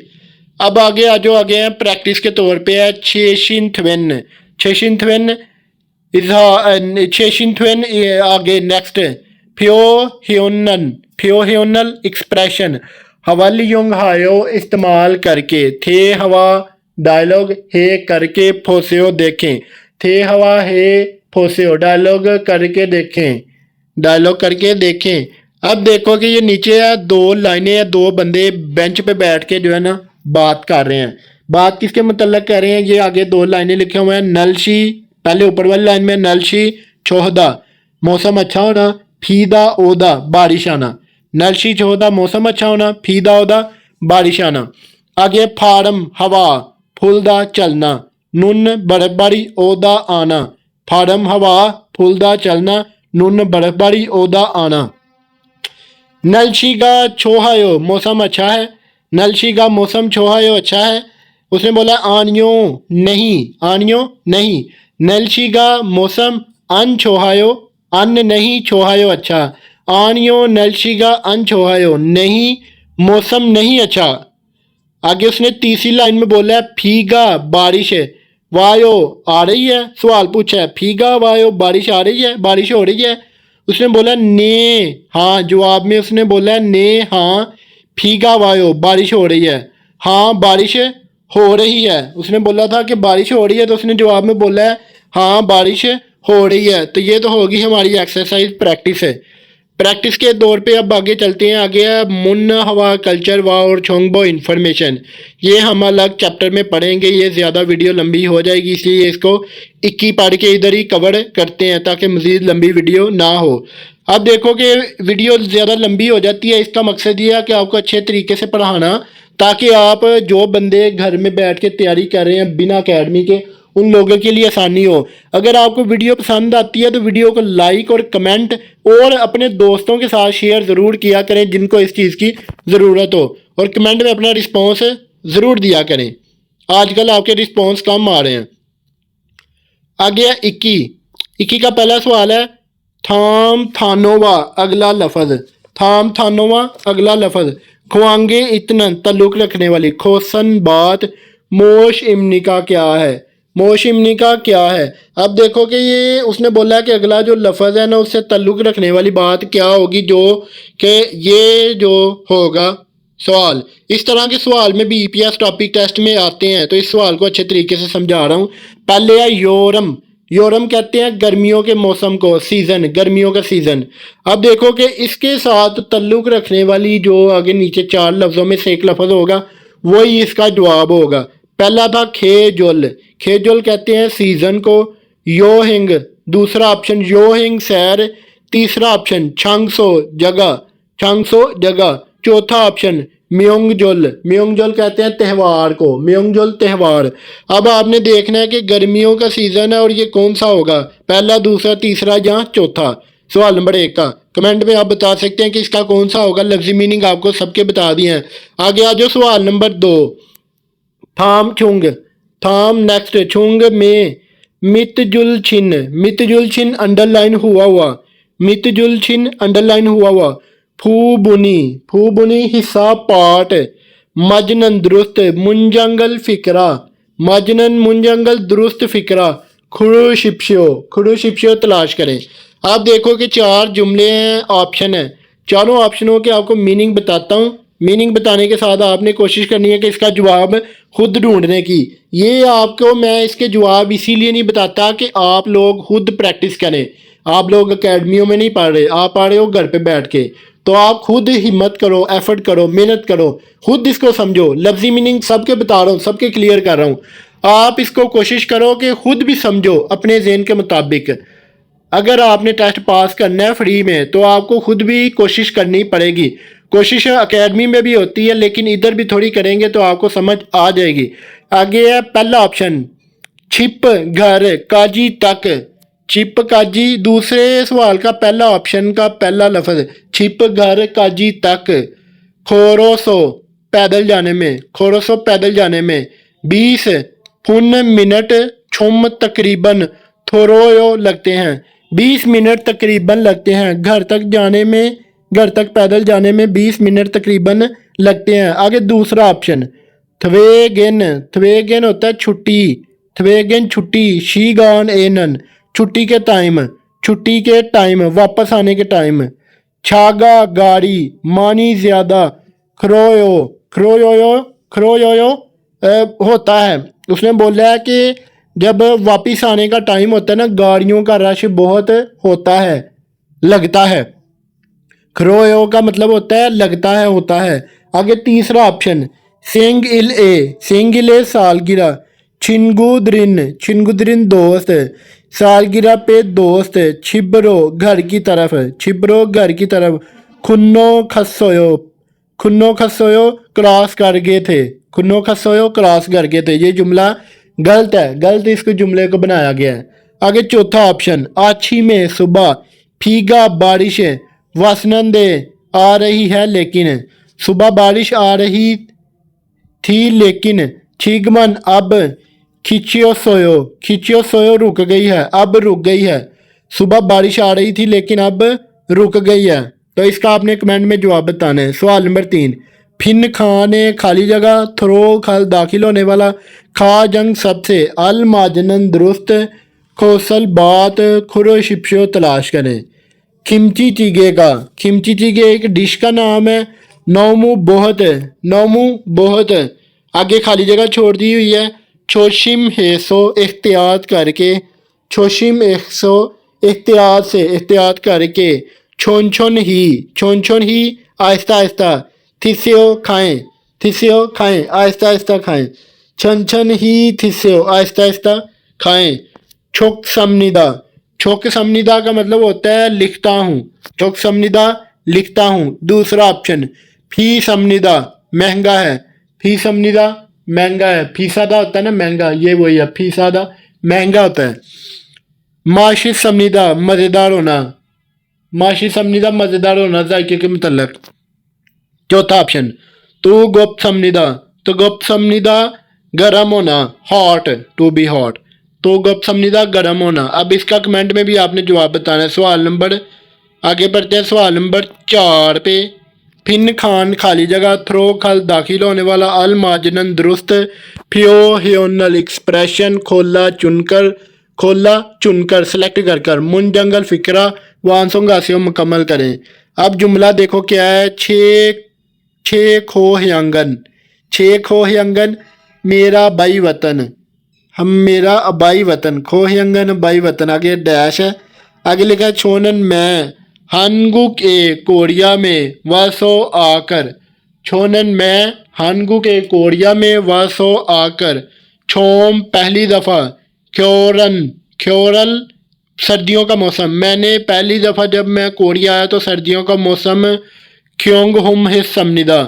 अब आगे आ जो आगे हैं प्रैक्टिस के तौर पे है छेशिनथवेन, छेशिनथवेन छेशिनथवेन आगे नेक्स्ट फ्यो ह्योनन, फ्योहियोनल एक्सप्रेशन हवालियोंग हायो इस्तेमाल करके थे हवा डायलॉग हे करके फोसेओ देखें थे हवा हे फोसेओ डायलॉग करके देखें। अब देखो कि ये नीचे है दो लाइनें है, दो बंदे बेंच पे बैठ के जो है ना बात कर रहे हैं। बात किसके मतलब कर रहे हैं, ये आगे दो लाइनें लिखे हुए हैं। नलशी पहले ऊपर वाली लाइन में नलशी चौहदा मौसम अच्छा होना फीदा ओदा बारिश आना। नलशी चौहदा मौसम अच्छा होना फीदा ओदा बारिश आना। आगे फार्म हवा फुलदा चलना नुन बर्फबारी ओदा आना। फार्म हवा फुलदा चलना नुन बर्फबारी ओदा आना। नलशीगा छोहायो मौसम अच्छा है नलशीगा मौसम छोहायो अच्छा है। उसने बोला आनियो नहीं नलशीगा मौसम अन छोहायो अन नहीं छोहायो अच्छा। आनियो नलशीगा अन छोहायो नहीं मौसम नहीं अच्छा। आगे उसने तीसरी लाइन में बोला है फीगा बारिश वायो आ रही है, सवाल पूछा है फीगा वायो बारिश आ रही है बारिश हो रही है। उसने बोला ने हाँ, जवाब में उसने बोला ने हाँ फीगा वायो बारिश हो रही है हाँ बारिश हो रही है। उसने बोला था कि बारिश हो रही है तो उसने जवाब में बोला है हाँ बारिश हो रही है। तो ये तो होगी हमारी एक्सरसाइज प्रैक्टिस है। प्रैक्टिस के दौर पे अब आगे चलते हैं। आगे है मुन हवा कल्चर वा और छोंगबो इन्फॉर्मेशन। ये हम अलग चैप्टर में पढ़ेंगे, ये ज़्यादा वीडियो लंबी हो जाएगी इसलिए इसको एक ही पढ़ के इधर ही कवर करते हैं ताकि मज़ीद लंबी वीडियो ना हो। अब देखो कि वीडियो ज़्यादा लंबी हो जाती है, इसका मकसद ये है कि आपको अच्छे तरीके से पढ़ाना ताकि आप जो बंदे घर में बैठ के तैयारी कर रहे हैं बिना अकेडमी के उन लोगों के लिए आसानी हो। अगर आपको वीडियो पसंद आती है तो वीडियो को लाइक और कमेंट और अपने दोस्तों के साथ शेयर ज़रूर किया करें जिनको इस चीज़ की ज़रूरत हो, और कमेंट में अपना रिस्पॉन्स ज़रूर दिया करें। आजकल आपके रिस्पॉन्स कम आ रहे हैं। आगे है 21 का पहला सवाल है थाम थानोवा अगला लफज। थाम थानोवा अगला लफज ख्वांगे इतना ताल्लुक रखने वाली खोसन बात मोश इमनिका क्या है। मोश इमनिका क्या है। अब देखो कि ये उसने बोला कि अगला जो लफज है ना उससे ताल्लुक रखने वाली बात क्या होगी, जो कि ये जो होगा सवाल। इस तरह के सवाल में भी ईपीएस टॉपिक टेस्ट में आते हैं तो इस सवाल को अच्छे तरीके से समझा रहा हूँ। पहले है योरम। योरम कहते हैं गर्मियों के मौसम को, सीजन गर्मियों का सीजन। अब देखो कि इसके साथ ताल्लुक रखने वाली जो आगे नीचे चार लफ्जों में से एक लफ्ज होगा वही इसका जवाब होगा। पहला था खेजुल। खेजुल कहते हैं सीजन को। योहिंग दूसरा ऑप्शन योहिंग सैर। तीसरा ऑप्शन छंगसो जगह छंगसो जगह। चौथा ऑप्शन म्योंगजुल। म्योंगजुल कहते हैं त्यौहार को, म्योंगजुल त्यौहार। अब आपने देखना है कि गर्मियों का सीजन है और ये कौन सा होगा, पहला दूसरा तीसरा या चौथा। सवाल नंबर 1 का कमेंट में आप बता सकते हैं कि इसका कौन सा होगा। लफ्जी मीनिंग आपको सबके बता दिए हैं। आगे आ जाओ सवाल नंबर 2। थाम छुंग थाम नेक्स्ट छुंग में मितजुल छिन अंडरलाइन हुआ फू बुनी हिस्सा पार्ट। मजनन दुरुस्त मुंजंगल फिक्रा मजनन मुंजंगल दुरुस्त फिक्रा। खुड़ू शिप्शो तलाश करें। आप देखो कि 4 जुमले हैं, ऑप्शन है। चारों ऑप्शनों के आपको मीनिंग बताता हूँ। मीनिंग बताने के साथ आपने कोशिश करनी है कि इसका जवाब खुद ढूंढने की। ये आपको मैं इसके जवाब इसीलिए नहीं बताता कि आप लोग खुद प्रैक्टिस करें। आप लोग अकेडमियों में नहीं पढ़ रहे, आप पढ़ रहे हो घर पे बैठ के। तो आप खुद हिम्मत करो, एफर्ट करो, मेहनत करो, खुद इसको समझो। लफ्जी मीनिंग सबके बता रहा हूँ, सबके क्लियर कर रहा हूँ। आप इसको कोशिश करो कि खुद भी समझो अपने ज़हन के मुताबिक। अगर आपने टेस्ट पास करना है फ्री में तो आपको खुद भी कोशिश करनी पड़ेगी। कोशिश एकेडमी में भी होती है लेकिन इधर भी थोड़ी करेंगे तो आपको समझ आ जाएगी। आगे है पहला ऑप्शन छिप घर काजी तक। छिप काजी दूसरे सवाल का पहला ऑप्शन का पहला लफ्ज छिप घर काजी तक। खोरोसो पैदल जाने में 20 फुन मिनट छुम तकरीबन थोरोयो लगते हैं। 20 मिनट तकरीबन लगते हैं घर तक पैदल जाने में 20 मिनट तकरीबन लगते हैं। आगे दूसरा ऑप्शन थवेगेन होता है छुट्टी। थवेगेन छुट्टी शीगान एनन छुट्टी के टाइम वापस आने के टाइम। छागा गाड़ी, मानी ज्यादा, खरोयो खरोयो खरोयो होता है। उसने बोला है कि जब वापिस आने का टाइम होता है ना, गाड़ियों का रश बहुत होता है, लगता है। खरोयो का मतलब होता है लगता है, होता है। आगे तीसरा ऑप्शन, सेंग इल ए सालगिरह, छिनगुद्रिन दोस्त, सालगिरह पे दोस्त, छिब्रो घर की तरफ, छिब्रो घर की तरफ, खुन्नो खसोयो क्रॉस कर गए थे, खुन्नो खसोयो क्रॉस कर गए थे। ये जुमला गलत है, गलत इसको जुमले को बनाया गया है। आगे चौथा ऑप्शन, आछी में सुबह, फीगा बारिश, वसनंदे आ रही है लेकिन, सुबह बारिश आ रही थी लेकिन, छिगमन अब, खिचियो सोयो रुक गई है, अब रुक गई है। सुबह बारिश आ रही थी लेकिन अब रुक गई है। तो इसका आपने कमेंट में जवाब बताना है। सवाल नंबर 3, फिन खाने खाली जगह, थ्रो खल दाखिल होने वाला, खा जंग सबसे, अल माजनन दुरुस्त, खोसल बात, खुरो शिप्शो तलाश करें। खिमची चीगे एक डिश का नाम है। नौमू बहुत, नौमू बहुत, आगे खाली जगह छोड़ दी हुई है। छोशिम हेसो एहतियात करके, छोशिम एहसो एहतियात से, एहतियात करके। छोन छोन ही आहिस्ता आहिस्ता। थिस्यो खाएं आहिस्ता आहिस्ता खाएं। छन ही थिस्यो आहिस्ता आहिस्ता खाएं। छोक समनिदा का मतलब होता है लिखता हूँ, छोक समनिदा लिखता हूँ। दूसरा ऑप्शन, फी समनिदा महंगा है, फी समनिदा महंगा है, फीसादा होता है ना महंगा, ये वही है, फीसादा महंगा होता है। माशी समनिदा मज़ेदार होना, माशी समनिदा मज़ेदार होना जायके के मुतल्लक। चौथा ऑप्शन, तो गुप्त समनिदा, तो गुप्त समनिदा गर्म होना, हॉट, टू बी हॉट, तो गुप्त समनिदा गर्म होना। अब इसका कमेंट में भी आपने जवाब बताना है। सवाल नंबर, आगे बढ़ते हैं सवाल नंबर 4 पे। फिन खान खाली जगह, थ्रो खल दाखिल होने वाला, अल माजनन दुरुस्त, फियो हियोनल एक्सप्रेशन, खोला चुनकर सेलेक्ट कर कर, मुन जंगल फिक्रा, वानसों गासियों मुकम्मल करें। अब जुमला देखो क्या है, छे खोह आंगन, छे खोह आंगन मेरा बाई वतन, हम मेरा अबाई वतन, खोह आंगन अबाई वतन। आगे डैश है, आगे लिखा है छोनन मैं, हानगुक ए कोरिया में वासो आकर, छोनन मैं हानगुक ए कोरिया में वासो आकर। छोम पहली दफ़ा, ख्योरल सर्दियों का मौसम, मैंने पहली दफ़ा जब मैं कोरिया आया तो सर्दियों का मौसम। ख्योंग हुम है समनिदा,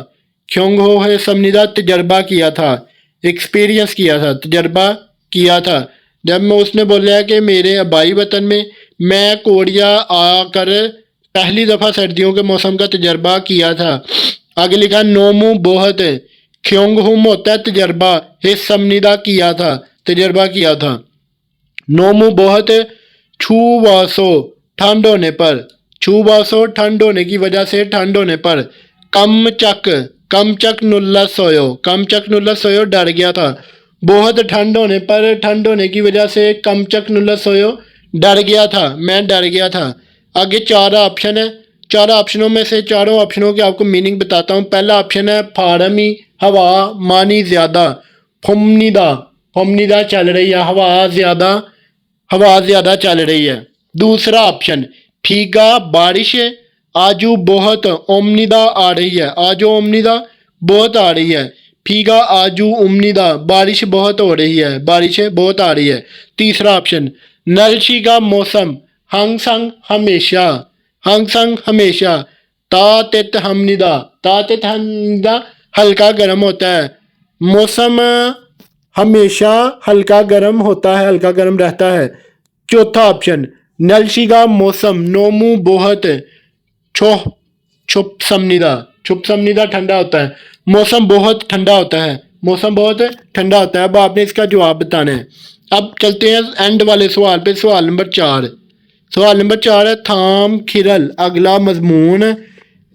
ख्योंग हो है समनिदा तजर्बा किया था, एक्सपीरियंस किया था, तजर्बा किया था। जब मैं उसने बोला कि मेरे आबाई वतन में मैं कोरिया आकर पहली दफ़ा सर्दियों के मौसम का तजर्बा किया था। आगे लिखा नोमू बहुत, ख्योंग हुम होता है तजर्बा, हिस समनिदा किया था, तजर्बा किया था। नोमू बहुत, छू वासो ठंड होने पर, छू वासो ठंड होने की वजह से, ठंड होने पर। कम चक नुल्ला सोयो डर गया था, बहुत ठंड होने पर, ठंड होने की वजह से, कम चक नुल्ला सोयो डर गया था, मैं डर गया था। आगे 4 ऑप्शन है, 4 ऑप्शनों में से चारों ऑप्शनों के आपको मीनिंग बताता हूँ। पहला ऑप्शन है फारमी हवा, मानी ज्यादा, फुमनिदा चल रही है, हवा ज्यादा चल रही है। दूसरा ऑप्शन, फीगा बारिश, आजू बहुत, ओमनिदा आ रही है, आजो ओमनिदा बहुत आ रही है, फीगा आजू उमनिदा बारिश बहुत हो रही है, बारिश बहुत आ रही है। तीसरा ऑप्शन, नलशी का मौसम, हंग संग हमेशा, तातित हमनिदा हल्का गर्म होता है, मौसम हमेशा हल्का गर्म होता है, हल्का गर्म रहता है। चौथा ऑप्शन, नलशिगा मौसम, नोमू बहुत, छोह छुप समनिदा ठंडा होता है, मौसम बहुत ठंडा होता है, मौसम बहुत ठंडा होता है। अब आपने इसका जवाब बताना है। अब चलते हैं एंड वाले सवाल पे। सवाल नंबर 4, सवाल नंबर 4 है थाम खिरल, अगला मजमून,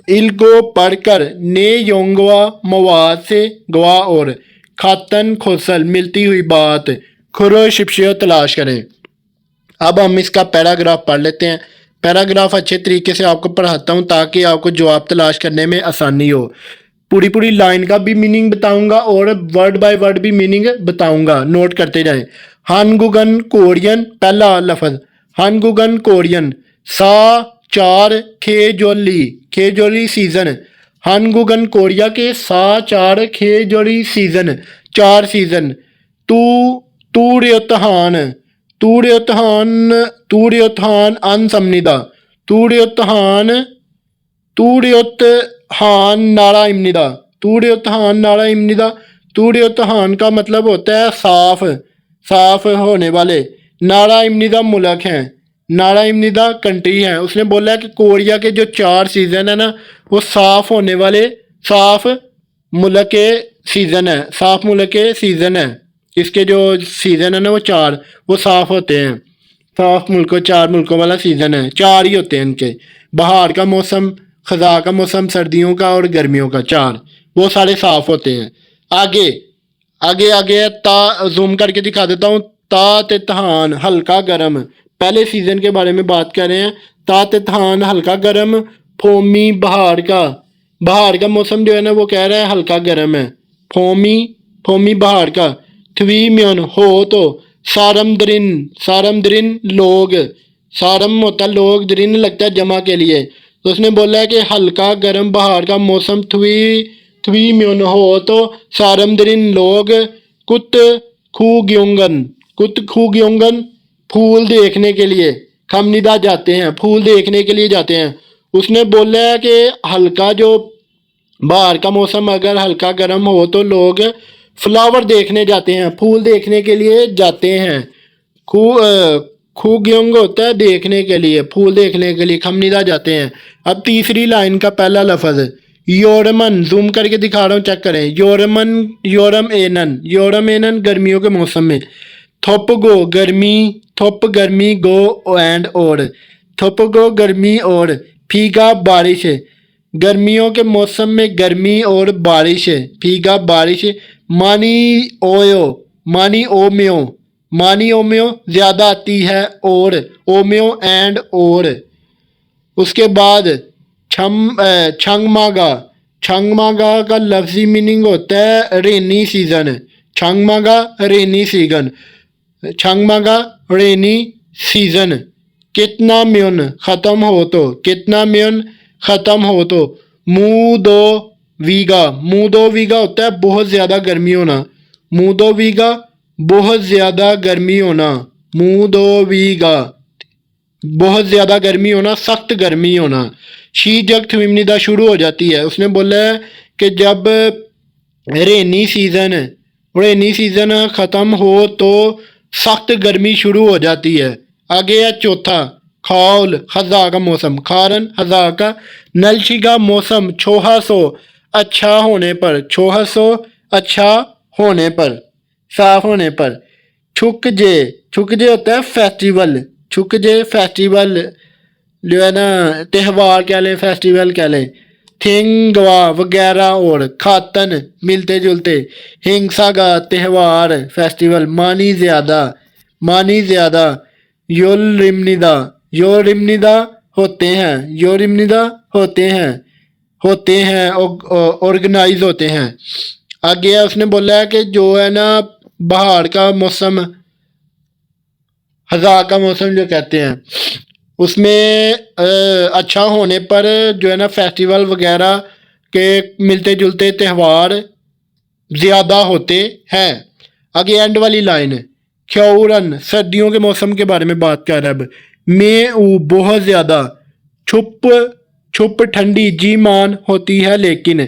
इल्को पढ़कर, ने योंगवा मवाद से गवा और, खातन खोसल मिलती हुई बात, खुरो शिप्शियो तलाश करें। अब हम इसका पैराग्राफ पढ़ लेते हैं। पैराग्राफ अच्छे तरीके से आपको पढ़ाता हूँ ताकि आपको जवाब तलाश करने में आसानी हो। पूरी पूरी लाइन का भी मीनिंग बताऊंगा और वर्ड बाय वर्ड भी मीनिंग बताऊंगा, नोट करते जाएं। हानगुगन कोरियन, पहला लफ्ज हानगुगन कोरियन। सा चार खेजोली, खेजोली सीजन। हानगुगन कोरिया के सा चार खेजोली सीजन, 4 सीजन। तू तूर्योतहान, तूर्योतहान, तूर्योतहान अनसमनिदा, तूर्योतहान, तूर्योतहान नारा इमनिदा, तूर्योतहान नारा इमनिदा। तूर्योतहान का मतलब होता है साफ, साफ होने वाले। नारा इमनिदा मुल्क हैं, नारा इमनिदा कंट्री है। उसने बोला है कि कोरिया के जो 4 सीजन है ना वो साफ होने वाले, साफ मुल्क के सीजन है, साफ मुल्क के सीजन है। इसके जो सीजन है ना वो 4 वो साफ होते हैं। साफ मुल्कों 4 मुल्कों वाला सीजन है, 4 ही होते हैं इनके। बहार का मौसम, खजा का मौसम, सर्दियों का और गर्मियों का, 4 वो सारे साफ होते हैं। आगे आगे आगे ता जूम करके दिखा देता हूँ। तातहान हल्का गर्म, पहले सीजन के बारे में बात कर रहे हैं। तातहान हल्का गर्म। फोमी बहार का मौसम जो है ना वो कह रहा है हल्का गर्म है। फोमी, फोमी बहार का। थ्वीम्योन हो तो। सारमद्रिन, सारमद्रिन लोग, सारम होता लोग, द्रिन लगता है जमा के लिए। तो उसने बोला है कि हल्का गर्म बहार का मौसम थ्वीम्योन हो तो सारमद्रिन लोग कुत खुग्योंगन, कुत खुग्योंगन फूल देखने के लिए खमनिदा जाते हैं, फूल देखने के लिए जाते हैं। उसने बोला है कि हल्का जो बाहर का मौसम अगर हल्का गर्म हो तो लोग फ्लावर देखने जाते हैं, फूल देखने के लिए जाते हैं। खुग्योंग होता है देखने के लिए, फूल देखने के लिए खमनिदा जाते हैं। अब तीसरी लाइन का पहला लफ्ज योरमन, जूम करके दिखा रहा हूँ, चेक करें। योरमन, योरम एनन, योरम एनन गर्मियों के मौसम में। थोप गो गर्मी, थोप गर्मी, गो एंड और, थोप गो गर्मी और। फीगा बारिश, गर्मियों के मौसम में गर्मी और बारिश, फीगा बारिश। मानी ओयो, मानी ओम्यो, मानी ओम्यो ज्यादा आती है और, ओम्यो एंड और। उसके बाद छंगमागा, छंगमागा का लफ्जी मीनिंग होता है रेनी सीजन। छंगमागा रेनी सीजन, छंगमागा रेनी सीजन। कितना म्यून ख़त्म हो तो, कितना म्यून ख़त्म हो तो। मुदो वीगा, मुदो वीगा होता है बहुत ज़्यादा गर्मी होना। मुदो वीगा बहुत ज़्यादा गर्मी होना। मुदो वीगा बहुत ज़्यादा गर्मी होना, सख्त गर्मी होना। शी जग थविमनिदा शुरू हो जाती है। उसने बोला है कि जब रेनी सीज़न ख़त्म हो तो सख्त गर्मी शुरू हो जाती है। आगे है चौथा खौल, खजा का मौसम। खारन खजा का। नलशी का मौसम छोहा सो अच्छा होने पर, छोहा सो अच्छा होने पर, साफ होने पर। छुक जे, छुक जे होता है फेस्टिवल, छुक जे फेस्टिवल जो है ना त्यौहार कह लें, फेस्टिवल कह लें। थिंगवा वगैरह और। खातन मिलते जुलते। हिंसा का त्यौहार फेस्टिवल। मानी ज़्यादा, मानी ज़्यादा। योलरिमनिदा, योरिमनिदा होते हैं, योरिमनिदा होते हैं, होते हैं ऑर्गेनाइज होते हैं। आगे उसने बोला है कि जो है ना बाहर का मौसम, हज़ा का मौसम जो कहते हैं उसमें अच्छा होने पर जो है ना फेस्टिवल वगैरह के मिलते जुलते त्यौहार ज़्यादा होते हैं। आगे एंड वाली लाइन ख्यौरन सर्दियों के मौसम के बारे में बात कर रहा है अब। में बहुत ज़्यादा। छुप, छुप ठंडी, जी मान होती है लेकिन।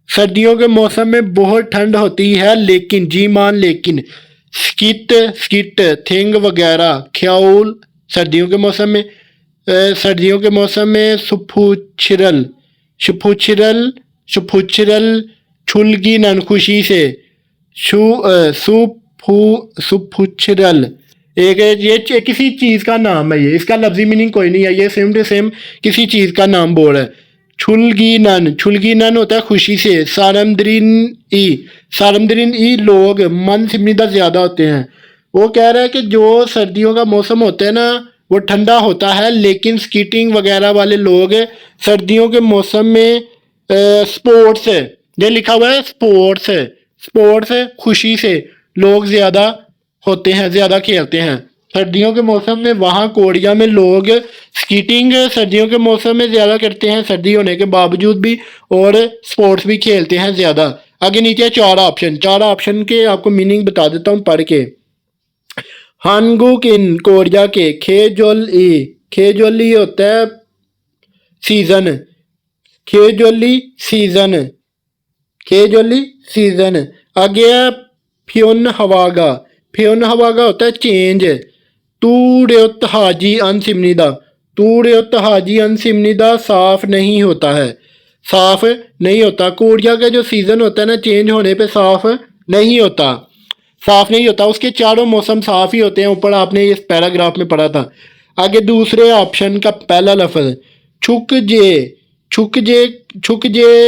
सर्दियों के मौसम में बहुत ठंड होती है लेकिन, जी मान लेकिन। स्किट, स्किट थिंग वगैरह। ख्याल सर्दियों के मौसम में, सर्दियों के मौसम में। सुफुछरल, सुफुछरल, सुफुछरल छुलगी नन खुशी से। सुफुछरल एक ये किसी चीज़ का नाम है, ये इसका लफ्जी मीनिंग कोई नहीं है, ये सेम टू सेम किसी चीज़ का नाम बोल रहा है। छुलगी नन, छुलगी नन होता है खुशी से। सारमद्रिन ई, सारमद्रिन ई लोग मन सिमनिदा ज़्यादा होते हैं। वो कह रहा है कि जो सर्दियों का मौसम होता है ना वो ठंडा होता है, लेकिन स्कीटिंग वगैरह वाले लोग सर्दियों के मौसम में स्पोर्ट्स, ये लिखा हुआ है स्पोर्ट्स, स्पोर्ट्स खुशी से लोग ज़्यादा होते हैं, ज़्यादा खेलते हैं सर्दियों के मौसम में। वहाँ कोरिया में लोग स्कीटिंग सर्दियों के मौसम में ज़्यादा करते हैं, सर्दी होने के बावजूद भी, और स्पोर्ट्स भी खेलते हैं ज़्यादा। आगे नीचे चार ऑप्शन के आपको मीनिंग बता देता हूँ पढ़ के। हानगुक इन कोरिया के खेजोली होता है सीजन, खेजोली सीजन। आगे है फ्योन हवागा होता है चेंज। तूर्योत हाजी अनसिमनिदा साफ नहीं होता है, साफ नहीं होता। कोरिया का जो सीजन होता है ना, चेंज होने पे साफ नहीं होता, उसके चारों मौसम साफ ही होते हैं। ऊपर आपने इस पैराग्राफ में पढ़ा था। आगे दूसरे ऑप्शन का पहला लफ्ज छुकजे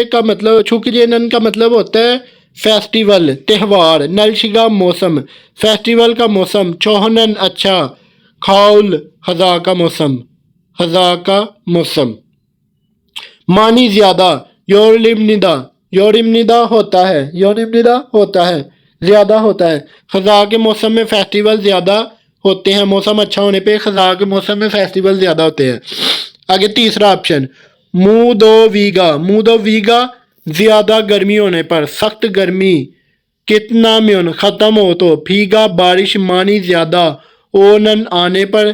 का मतलब, छुकजेनन का मतलब होता है फेस्टिवल, त्यौहार। नलशिगा मौसम, फेस्टिवल का मौसम। चौहनन अच्छा। खाउल हज़ा का मौसम। मानी ज़्यादा, योरिमनिदा होता है, ज़्यादा होता है। खज़ा के मौसम में फेस्टिवल ज़्यादा होते हैं, मौसम अच्छा होने पे खज़ा के मौसम में फेस्टिवल ज़्यादा होते हैं। आगे तीसरा ऑप्शन मूदो वीगा ज़्यादा गर्मी होने पर, सख्त गर्मी। कितना म्यून ख़त्म हो तो, फीगा बारिश, मानी ज़्यादा, ओनन आने पर।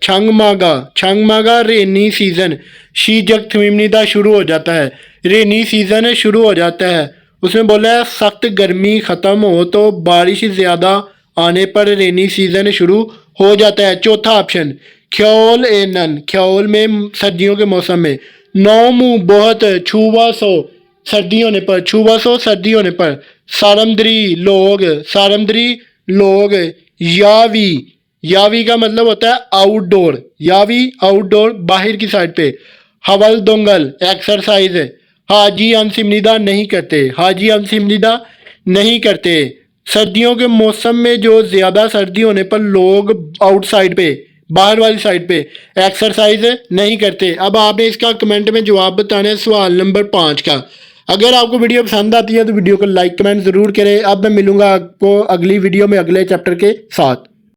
छंगमागा रेनी सीजन, शीजक थमीमनिदा शुरू हो जाता है, रेनी सीजन शुरू हो जाता है। उसमें बोला है सख्त गर्मी ख़त्म हो तो, बारिश ज़्यादा आने पर रेनी सीजन शुरू हो जाता है। चौथा ऑप्शन ख्योल में सर्दियों के मौसम में। नौमू बहुत, छुवासो सर्दी होने पर, सारमद्री लोग। यावी का मतलब होता है आउटडोर, बाहर की साइड पे। हवल दोंगल एक्सरसाइज। हाजी अनसिमनिदा नहीं करते। सर्दियों के मौसम में जो ज़्यादा सर्दी होने पर लोग आउटसाइड पे, बाहर वाली साइड पे एक्सरसाइज नहीं करते। अब आपने इसका कमेंट में जवाब बताना है सवाल नंबर 5 का। अगर आपको वीडियो पसंद आती है तो वीडियो को लाइक कमेंट ज़रूर करें। अब मैं मिलूंगा आपको अगली वीडियो में अगले चैप्टर के साथ।